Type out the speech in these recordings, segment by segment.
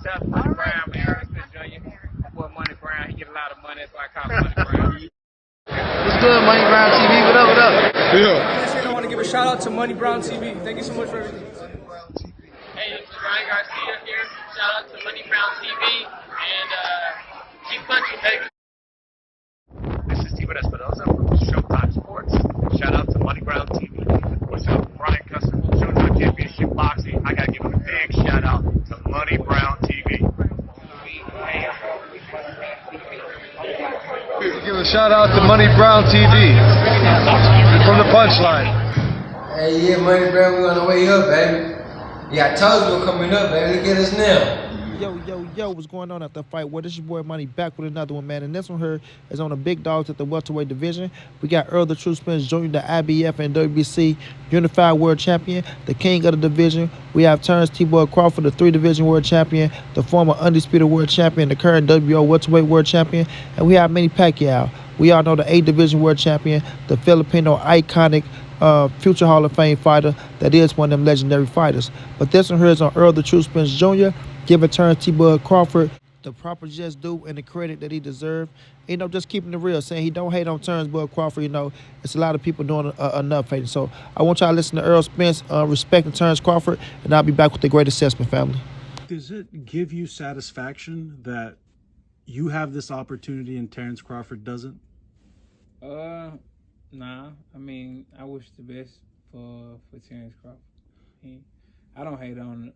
Shout out to Money Brown, man. Errol Spence Jr. My boy Money Brown, he get a lot of money, that's why I call him Money Brown. What's good, Money Brown TV? What up, what up? Yeah. I want to give a shout out to Money Brown TV. Thank you so much for everything. Hey, this is Ryan Garcia here. Shout out to Money Brown TV and keep punching, baby. This is Steven Espinosa from Showtime Sports. Shout out to Money Brown TV. What's up, Brian Custer from Showtime Championship Boxing. I gotta give a big shout out to Money Brown TV. Give a shout out to Money Brown TV from the punchline. Hey, yeah, Money Brown, we on the way up, baby. Yeah, I told you we're coming up, baby. Look at us now. Yo, what's going on at the fight? Well, this is your boy Money back with another one, man. And this one here is on the big dogs at the welterweight division. We got Errol the True Spence Jr., the IBF and WBC Unified World Champion, the king of the division. We have Terence T-Boy Crawford, the 3-division world champion, the former undisputed world champion, the current WBO welterweight world champion. And we have Manny Pacquiao. We all know the 8-division world champion, the Filipino iconic future Hall of Fame fighter that is one of them legendary fighters. But this one here is on Errol the True Spence Jr., giving Terence T-Boy Crawford the proper just due and the credit that he deserved. You know, just keeping it real, saying he don't hate on Terence T-Boy Crawford. You know, it's a lot of people doing enough hating. So I want y'all to listen to Errol Spence respecting Terence Crawford, and I'll be back with the great assessment, family. Does it give you satisfaction that you have this opportunity and Terence Crawford doesn't? Nah. I mean, I wish the best for Terence Crawford. I don't hate on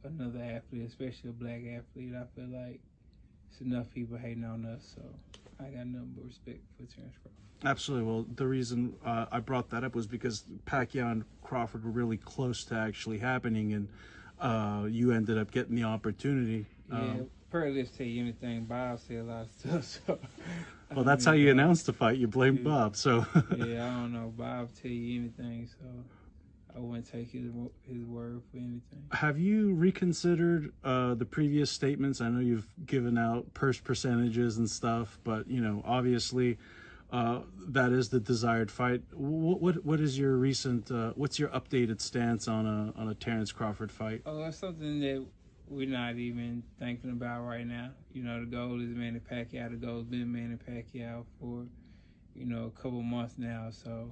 another athlete, especially a black athlete. I feel like it's enough people hating on us, so I got nothing but respect for Terence Crawford. Absolutely. Well, the reason I brought that up was because Pacquiao and Crawford were really close to actually happening, and you ended up getting the opportunity. Yeah, probably let's tell you anything. Bob said a lot of stuff, so. Well, that's how you announced the fight. You blamed Bob, so. Yeah, I don't know. Bob tell you anything, so I wouldn't take his word for anything. Have you reconsidered the previous statements? I know you've given out purse percentages and stuff, but you know, obviously, that is the desired fight. What is your recent? What's your updated stance on a Terence Crawford fight? Oh, that's something that we're not even thinking about right now. You know, the goal is Manny Pacquiao. The goal has been Manny Pacquiao for, you know, a couple months now. So,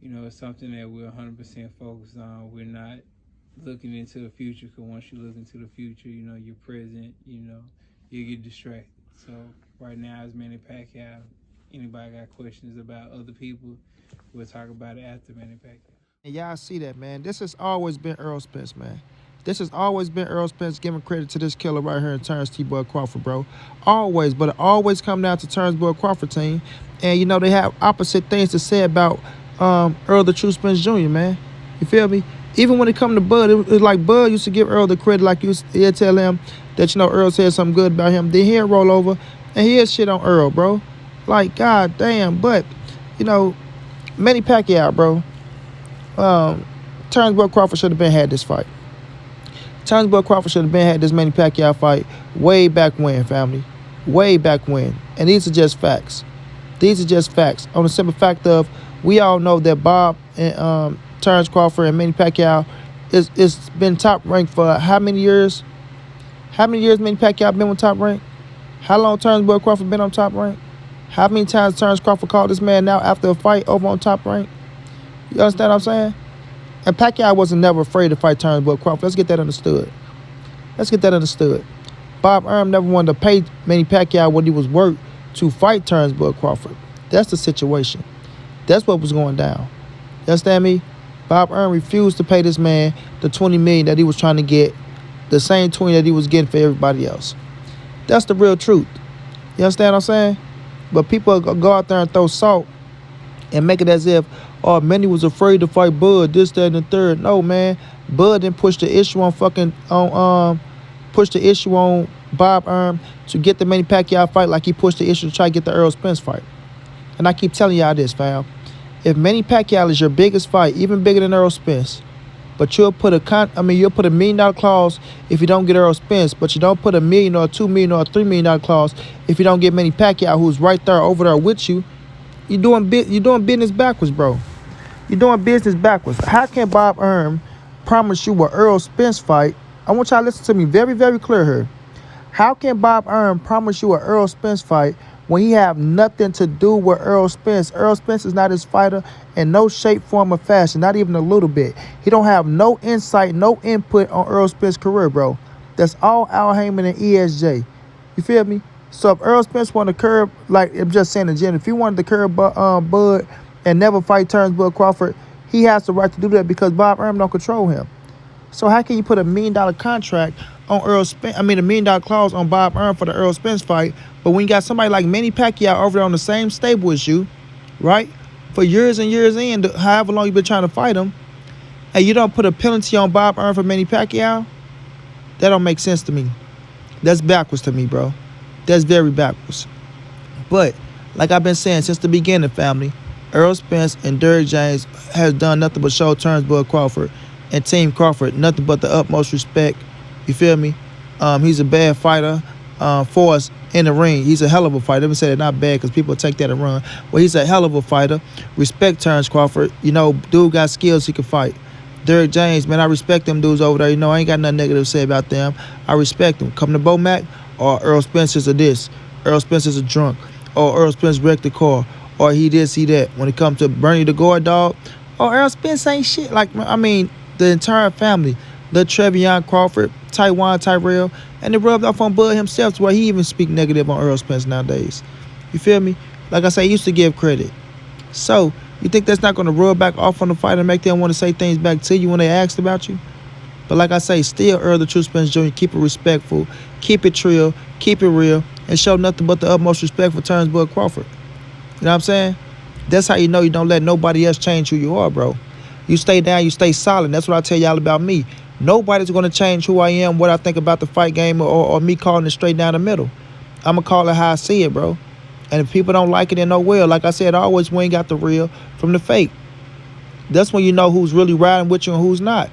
you know, it's something that we're 100% focused on. We're not looking into the future, because once you look into the future, you know, you're present, you know, you get distracted. So right now it's Manny Pacquiao. Anybody got questions about other people, we'll talk about it after Manny Pacquiao. And y'all see that, man. This has always been Errol Spence, man. This has always been Errol Spence giving credit to this killer right here in Terence T-Boy Crawford, bro. Always, but it always come down to Terence Boy Crawford team. And, you know, they have opposite things to say about Errol the True Spence Jr., man. You feel me? Even when it come to Bud, it was like Bud used to give Errol the credit, like he'd tell him that, you know, Errol said something good about him. Then he'd roll over and he'd shit on Errol, bro. Like, god damn. But, you know, Manny Pacquiao, bro. Terence Boy Crawford should have had this fight. Terence Boy Crawford should have had this Manny Pacquiao fight way back when, family. Way back when. And these are just facts. These are just facts. On the simple fact of, we all know that Bob and Terence Crawford and Manny Pacquiao is been top ranked for how many years? How many years Manny Pacquiao been on top rank? How long Terence Boy Crawford been on top rank? How many times Terence Crawford called this man out after a fight over on top rank? You understand what I'm saying? And Pacquiao wasn't never afraid to fight Terence Boy Crawford. Let's get that understood. Let's get that understood. Bob Arum never wanted to pay Manny Pacquiao what he was worth to fight Terence Boy Crawford. That's the situation. That's what was going down. You understand me? Bob Arum refused to pay this man the $20 million that he was trying to get, the same 20 that he was getting for everybody else. That's the real truth. You understand what I'm saying? But people go out there and throw salt and make it as if, oh, Manny was afraid to fight Bud, this, that, and the third. No, man. Bud didn't push the issue on Bob Arum to get the Manny Pacquiao fight like he pushed the issue to try to get the Errol Spence fight. And I keep telling y'all this, fam. If Manny Pacquiao is your biggest fight, even bigger than Errol Spence, but you'll put a $1 million clause if you don't get Errol Spence, but you don't put $1 million or $2 million or $3 million clause if you don't get Manny Pacquiao, who's right there over there with you. You're doing business backwards, bro. You're doing business backwards. How can Bob Arum promise you a Errol Spence fight? I want y'all to listen to me very, very clear here. How can Bob Arum promise you an Errol Spence fight when he have nothing to do with Errol Spence? Errol Spence is not his fighter in no shape, form, or fashion, not even a little bit. He don't have no insight, no input on Errol Spence's career, bro. That's all Al Heyman and ESJ. You feel me? So if Errol Spence wanted to curb, like I'm just saying again, if he wanted to curb Bud and never fight Terence Bud Crawford, he has the right to do that because Bob Arum don't control him. So how can you put $1 million contract on Errol Spence? I mean, $1 million clause on Bob Arum for the Errol Spence fight, but when you got somebody like Manny Pacquiao over there on the same stable as you, right? For years and years in, however long you've been trying to fight him, and you don't put a penalty on Bob Arum for Manny Pacquiao, that don't make sense to me. That's backwards to me, bro. That's very backwards. But like I've been saying since the beginning, family, Errol Spence and Derrick James has done nothing but show Terence Bud Crawford and Team Crawford nothing but the utmost respect. You feel me? He's a bad fighter for us in the ring. He's a hell of a fighter. Let me say that, not bad, because people take that and run. Well, he's a hell of a fighter. Respect Terence Crawford. You know, dude got skills, he can fight. Derrick James, man, I respect them dudes over there. You know, I ain't got nothing negative to say about them. I respect them. Come to Bomac, or Errol Spence's a this. Earl Spence's a drunk. Or Earl Spence wrecked the car. Or he this, he that. When it comes to Bernie the Gore dog, Errol Spence ain't shit. Like, I mean, the entire family, the Trevion Crawford, Taiwan Tyrell, and it rubbed off on Bud himself to where he even speak negative on Errol Spence nowadays. You feel me? Like I say, he used to give credit. So, you think that's not going to rub back off on the fight and make them want to say things back to you when they asked about you? But like I say, still Errol the True Spence Jr., keep it respectful, keep it trill, keep it real, and show nothing but the utmost respect for Terence Bud Crawford. You know what I'm saying? That's how you know you don't let nobody else change who you are, bro. You stay down, you stay solid. That's what I tell y'all about me. Nobody's going to change who I am, what I think about the fight game, or me calling it straight down the middle. I'm going to call it how I see it, bro. And if people don't like it, then no will. Like I said, I always wing out the real from the fake. That's when you know who's really riding with you and who's not.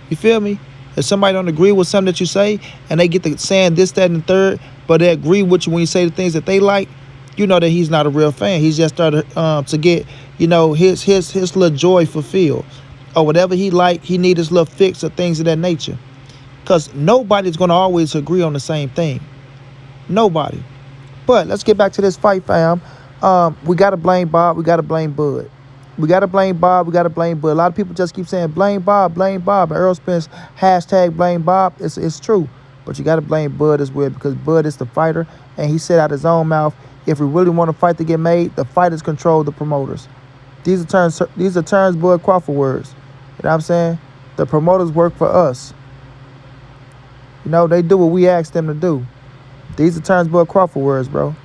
You feel me? If somebody don't agree with something that you say, and they get to saying this, that, and the third, but they agree with you when you say the things that they like, you know that he's not a real fan. He's just started to get, you know, his little joy fulfilled. Or whatever he like, he need his little fix or things of that nature. Because nobody's going to always agree on the same thing. Nobody. But let's get back to this fight, fam. We got to blame Bob. We got to blame Bud. We got to blame Bob. We got to blame Bud. A lot of people just keep saying, blame Bob, blame Bob. And Errol Spence, hashtag blame Bob. It's true. But you got to blame Bud as well, because Bud is the fighter. And he said out his own mouth, if we really want a fight to get made, the fighters control the promoters. These are Terence Bud Crawford words. You know what I'm saying? The promoters work for us. You know, they do what we ask them to do. These are Terence Bud Crawford words, bro.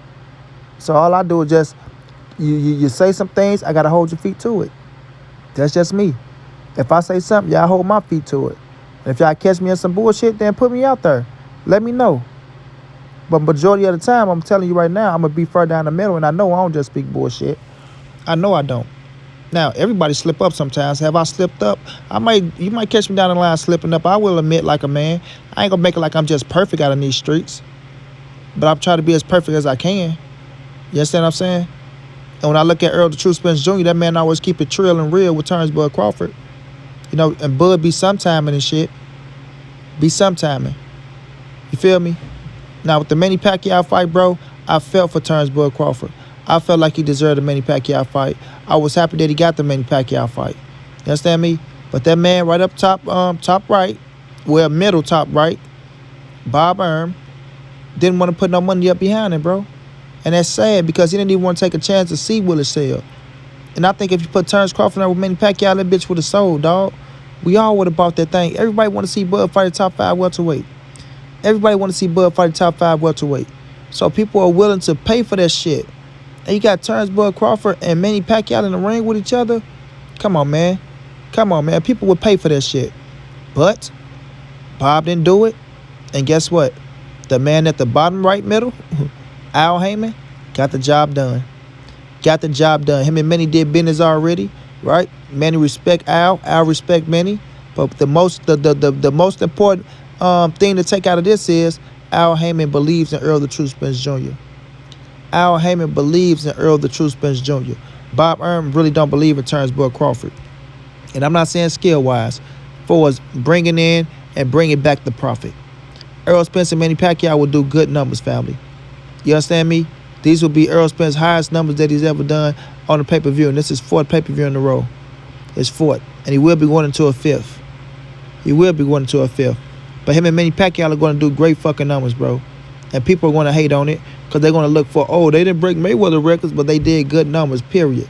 So all I do is just, you say some things, I got to hold your feet to it. That's just me. If I say something, y'all hold my feet to it. And if y'all catch me in some bullshit, then put me out there. Let me know. But majority of the time, I'm telling you right now, I'm going to be further down the middle, and I know I don't just speak bullshit. I know I don't. Now, everybody slip up sometimes. Have I slipped up? You might catch me down the line slipping up. I will admit, like a man, I ain't going to make it like I'm just perfect out in these streets. But I'm trying to be as perfect as I can. You understand what I'm saying? And when I look at Errol the True Spence Jr., that man always keep it trill and real with Terence Bud Crawford. You know, and Bud be sometiming and shit. Be sometiming. You feel me? Now, with the Manny Pacquiao fight, bro, I felt for Terence Bud Crawford. I felt like he deserved the Manny Pacquiao fight. I was happy that he got the Manny Pacquiao fight. You understand me? But that man right up top, top right, well, middle top right, Bob Arum, didn't want to put no money up behind him, bro. And that's sad, because he didn't even want to take a chance to see Willis sell. And I think if you put Terence Crawford there with Manny Pacquiao, that bitch would have sold, dog. We all would have bought that thing. Everybody want to see Bud fight a top 5 welterweight. Everybody want to see Bud fight a top 5 welterweight. So people are willing to pay for that shit. And you got Terence Bud Crawford and Manny Pacquiao in the ring with each other. Come on, man. Come on, man. People would pay for that shit. But Bob didn't do it. And guess what? The man at the bottom right middle, Al Heyman, got the job done. Got the job done. Him and Manny did business already, right? Manny respect Al. Al respect Manny. But the most important thing to take out of this is Al Heyman believes in Errol the True Spence Jr. Al Heyman believes in Errol the True Spence Jr. Bob Arum really don't believe in Terence Bud Crawford. And I'm not saying skill-wise. For us bringing in and bringing back the profit. Errol Spence and Manny Pacquiao will do good numbers, family. You understand me? These will be Errol Spence's highest numbers that he's ever done on a pay-per-view, and this is 4th pay-per-view in a row. It's 4th, and he will be going into a 5th. He will be going into a 5th. But him and Manny Pacquiao are going to do great fucking numbers, bro. And people are going to hate on it because they're going to look for, oh, they didn't break Mayweather records, but they did good numbers, period.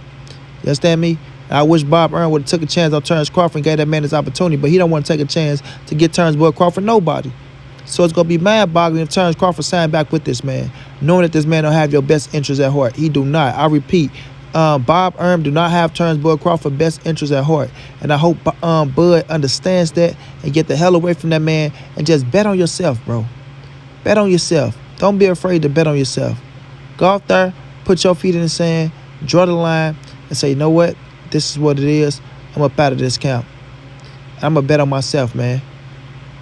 You understand me? And I wish Bob Arum would have took a chance on Terence Crawford and gave that man his opportunity, but he don't want to take a chance to get Terence Boy Crawford nobody. So it's going to be mind-boggling if Terence Crawford signed back with this man, knowing that this man don't have your best interests at heart. He do not. I repeat, Bob Arum do not have Terence Boy Crawford's best interests at heart. And I hope Bud understands that and get the hell away from that man and just bet on yourself, bro. Bet on yourself. Don't be afraid to bet on yourself. Go out there, put your feet in the sand, draw the line, and say, you know what? This is what it is. I'm up out of this camp. I'm going to bet on myself, man.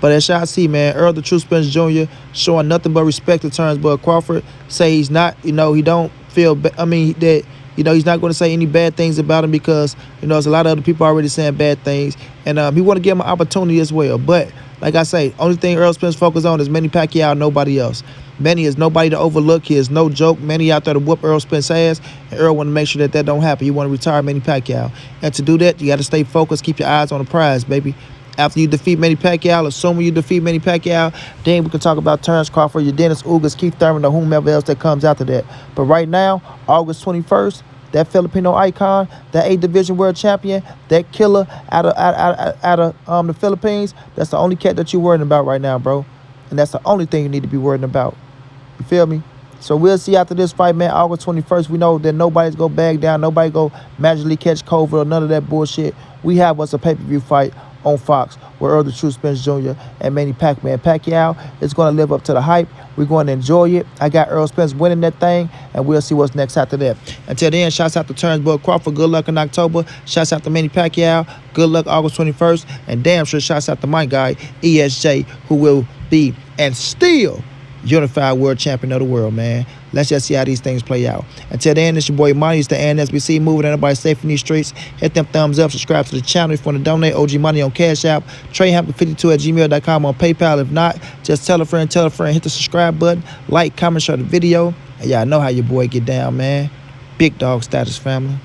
But as y'all see, man, Errol the True Spence Jr. showing nothing but respect to Terence Boy Crawford. Say he's not, he don't feel, that, he's not going to say any bad things about him because, there's a lot of other people already saying bad things. And he want to give him an opportunity as well. But, like I say, only thing Errol Spence focus on is Manny Pacquiao, nobody else. Manny is nobody to overlook. He is no joke. Manny out there to whoop Errol Spence ass. And Errol want to make sure that don't happen. He want to retire Manny Pacquiao. And to do that, you got to stay focused. Keep your eyes on the prize, baby. After you defeat Manny Pacquiao, assuming you defeat Manny Pacquiao, then we can talk about Terence Crawford, your Dennis Ugas, Keith Thurman, or whomever else that comes after that. But right now, August 21st, that Filipino icon, that 8th Division World Champion, that killer out of the Philippines, that's the only cat that you're worrying about right now, bro. And that's the only thing you need to be worrying about. You feel me? So we'll see after this fight, man, August 21st. We know that nobody's going to bag down. Nobody go magically catch COVID or none of that bullshit. We have us a pay-per-view fight on Fox where Errol the True Spence Jr. and Manny Pacquiao is going to live up to the hype. We're going to enjoy it. I got Errol Spence winning that thing, and we'll see what's next after that. Until then, shouts out to Terence Boy Crawford. Good luck in October. Shouts out to Manny Pacquiao. Good luck August 21st. And damn sure shouts out to my guy, ESJ, who will be and still unified world champion of the world, man. Let's just see how these things play out. Until then, it's your boy Manny. It's the NSBC moving. Everybody safe in these streets. Hit them thumbs up. Subscribe to the channel if you want to donate. OG Money on Cash App. TreyHampton52@gmail.com on PayPal. If not, just tell a friend. Hit the subscribe button. Like, comment, share the video. And y'all know how your boy get down, man. Big dog status, family.